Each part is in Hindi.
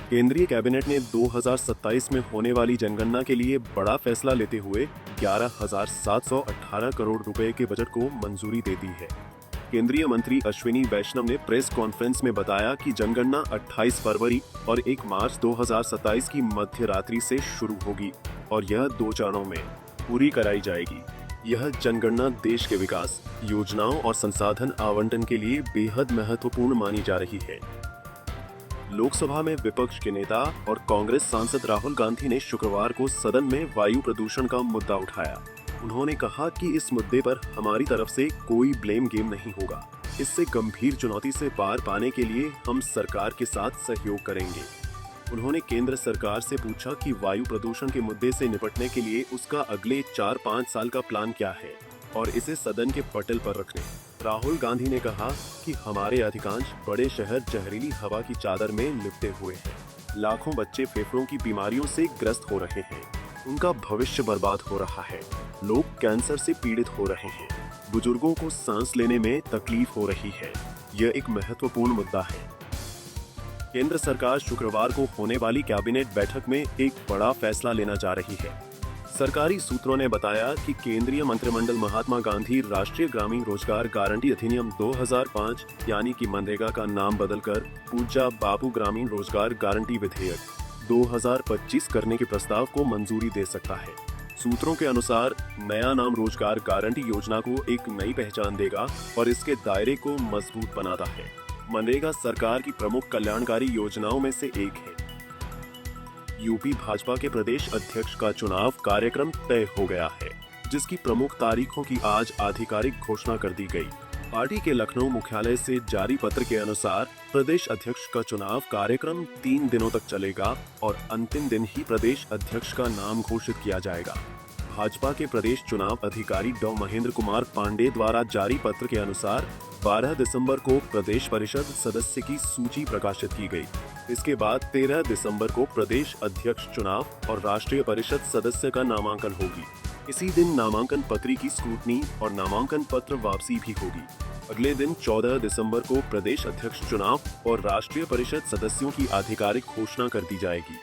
केंद्रीय कैबिनेट ने 2027 में होने वाली जनगणना के लिए बड़ा फैसला लेते हुए 11,718 करोड़ रुपए के बजट को मंजूरी दे दी है। केंद्रीय मंत्री अश्विनी वैष्णव ने प्रेस कॉन्फ्रेंस में बताया कि जनगणना 28 फरवरी और 1 मार्च 2027 की मध्य रात्रि से शुरू होगी और यह 2 चरणों में पूरी कराई जाएगी। यह जनगणना देश के विकास, योजनाओं और संसाधन आवंटन के लिए बेहद महत्वपूर्ण मानी जा रही है। लोकसभा में विपक्ष के नेता और कांग्रेस सांसद राहुल गांधी ने शुक्रवार को सदन में वायु प्रदूषण का मुद्दा उठाया। उन्होंने कहा कि इस मुद्दे पर हमारी तरफ से कोई ब्लेम गेम नहीं होगा। इससे गंभीर चुनौती से पार पाने के लिए हम सरकार के साथ सहयोग करेंगे। उन्होंने केंद्र सरकार से पूछा कि वायु प्रदूषण के मुद्दे से निपटने के लिए उसका अगले 4-5 साल का प्लान क्या है और इसे सदन के पटल पर रखने। राहुल गांधी ने कहा कि हमारे अधिकांश बड़े शहर जहरीली हवा की चादर में लिपटे हुए हैं। लाखों बच्चे फेफड़ों की बीमारियों से ग्रस्त हो रहे हैं। उनका भविष्य बर्बाद हो रहा है। लोग कैंसर से पीड़ित हो रहे हैं। बुजुर्गों को सांस लेने में तकलीफ हो रही है। यह एक महत्वपूर्ण मुद्दा है। केंद्र सरकार शुक्रवार को होने वाली कैबिनेट बैठक में एक बड़ा फैसला लेना जा रही है। सरकारी सूत्रों ने बताया कि केंद्रीय मंत्रिमंडल महात्मा गांधी राष्ट्रीय ग्रामीण रोजगार गारंटी अधिनियम 2005 यानी कि मनरेगा का नाम बदलकर पूज्य बापू ग्रामीण रोजगार गारंटी विधेयक 2025 करने के प्रस्ताव को मंजूरी दे सकता है। सूत्रों के अनुसार नया नाम रोजगार गारंटी योजना को एक नई पहचान देगा और इसके दायरे को मजबूत बनाता है। मनरेगा सरकार की प्रमुख कल्याणकारी योजनाओं में से एक है। यूपी भाजपा के प्रदेश अध्यक्ष का चुनाव कार्यक्रम तय हो गया है, जिसकी प्रमुख तारीखों की आज आधिकारिक घोषणा कर दी गई। पार्टी के लखनऊ मुख्यालय से जारी पत्र के अनुसार प्रदेश अध्यक्ष का चुनाव कार्यक्रम 3 दिनों तक चलेगा और अंतिम दिन ही प्रदेश अध्यक्ष का नाम घोषित किया जाएगा। भाजपा के प्रदेश चुनाव अधिकारी डॉ महेंद्र कुमार पांडे द्वारा जारी पत्र के अनुसार 12 दिसंबर को प्रदेश परिषद सदस्य की सूची प्रकाशित की गई। इसके बाद 13 दिसंबर को प्रदेश अध्यक्ष चुनाव और राष्ट्रीय परिषद सदस्य का नामांकन होगी। इसी दिन नामांकन पत्री की स्क्रूटनी और नामांकन पत्र वापसी भी होगी। अगले दिन 14 दिसंबर को प्रदेश अध्यक्ष चुनाव और राष्ट्रीय परिषद सदस्यों की आधिकारिक घोषणा कर दी जाएगी।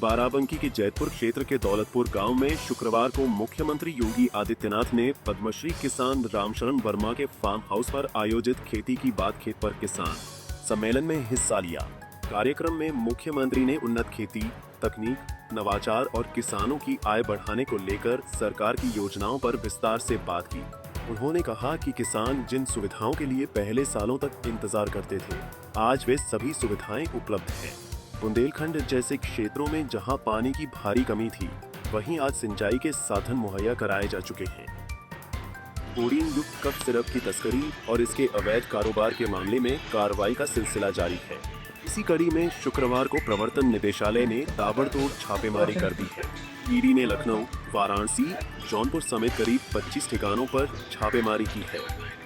बाराबंकी के जैतपुर क्षेत्र के दौलतपुर गांव में शुक्रवार को मुख्यमंत्री योगी आदित्यनाथ ने पद्मश्री किसान रामशरण वर्मा के फार्म हाउस पर आयोजित खेती की बात खेत पर किसान सम्मेलन में हिस्सा लिया। कार्यक्रम में मुख्यमंत्री ने उन्नत खेती, तकनीक, नवाचार और किसानों की आय बढ़ाने को लेकर सरकार की योजनाओं पर विस्तार से बात की। उन्होंने कहा कि किसान जिन सुविधाओं के लिए पहले सालों तक इंतजार करते थे, आज वे सभी सुविधाएं उपलब्ध हैं। बुंदेलखंड जैसे क्षेत्रों में जहां पानी की भारी कमी थी, वहीं आज सिंचाई के साधन मुहैया कराए जा चुके हैं। कोडीन युक्त कफ सिरप की तस्करी और इसके अवैध कारोबार के मामले में कार्रवाई का सिलसिला जारी है। इसी कड़ी में शुक्रवार को प्रवर्तन निदेशालय ने ताबड़तोड़ छापेमारी कर दी है। ईडी ने लखनऊ, वाराणसी, जौनपुर समेत करीब 25 ठिकानों पर छापेमारी की है।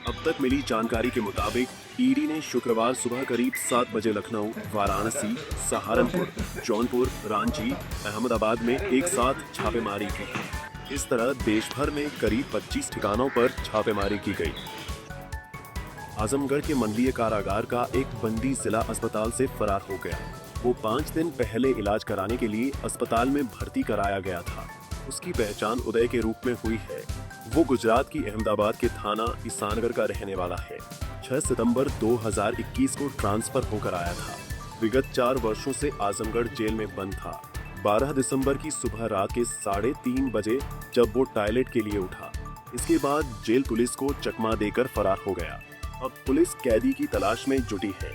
अब तक मिली जानकारी के मुताबिक ईडी ने शुक्रवार सुबह करीब 7 बजे लखनऊ, वाराणसी, सहारनपुर, जौनपुर, रांची, अहमदाबाद में एक साथ छापेमारी की है। इस तरह देश भर में करीब 25 ठिकानों पर छापेमारी की गई। आजमगढ़ के मंडलीय कारागार का एक बंदी जिला अस्पताल से फरार हो गया। वो 5 दिन पहले इलाज कराने के लिए अस्पताल में भर्ती कराया गया था। उसकी पहचान उदय के रूप में हुई है। वो गुजरात की अहमदाबाद के थाना ईसानगढ़ का रहने वाला है। 6 सितंबर 2021 को ट्रांसफर होकर आया था। विगत 4 वर्षों से आजमगढ़ जेल में बंद था। 12 दिसंबर की सुबह रात के 3:30 बजे जब वो टॉयलेट के लिए उठा, इसके बाद जेल पुलिस को चकमा देकर फरार हो गया। अब पुलिस कैदी की तलाश में जुटी है।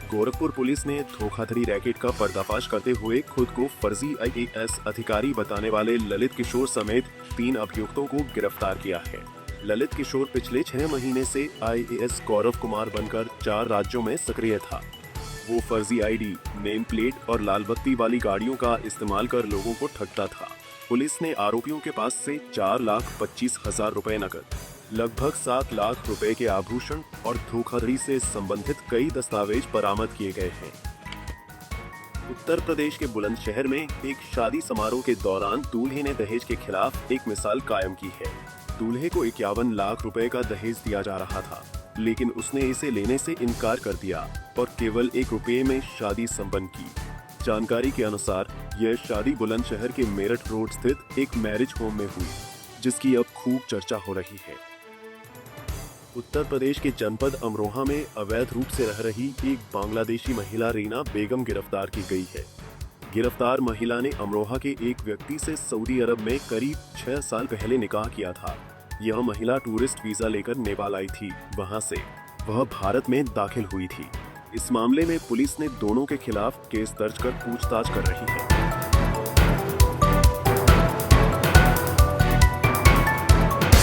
गोरखपुर पुलिस ने धोखाधड़ी रैकेट का पर्दाफाश करते हुए खुद को फर्जी आईएएस अधिकारी बताने वाले ललित किशोर समेत 3 अभियुक्तों को गिरफ्तार किया है। ललित किशोर पिछले 6 महीने से आईएएस गौरव कुमार बनकर 4 राज्यों में सक्रिय था। वो फर्जी आईडी, नेम प्लेट और लाल बत्ती वाली गाड़ियों का इस्तेमाल कर लोगों को ठगता था। पुलिस ने आरोपियों के पास से 4,25,000 रुपए नकद, लगभग 7 लाख रुपए के आभूषण और धोखाधड़ी से संबंधित कई दस्तावेज बरामद किए गए हैं। उत्तर प्रदेश के बुलंदशहर में एक शादी समारोह के दौरान दूल्हे ने दहेज के खिलाफ एक मिसाल कायम की है। दूल्हे को 51 लाख रुपए का दहेज दिया जा रहा था। लेकिन उसने इसे लेने से इनकार कर दिया और केवल ₹1 में शादी संपन्न की। जानकारी के अनुसार यह शादी बुलंदशहर के मेरठ रोड स्थित एक मैरिज होम में हुई, जिसकी अब खूब चर्चा हो रही है। उत्तर प्रदेश के जनपद अमरोहा में अवैध रूप से रह रही एक बांग्लादेशी महिला रीना बेगम गिरफ्तार की गई है। गिरफ्तार महिला ने अमरोहा के एक व्यक्ति से सऊदी अरब में करीब 6 साल पहले निकाह किया था। यह महिला टूरिस्ट वीजा लेकर नेपाल आई थी, वहां से वह भारत में दाखिल हुई थी। इस मामले में पुलिस ने दोनों के खिलाफ केस दर्ज कर पूछताछ कर रही है।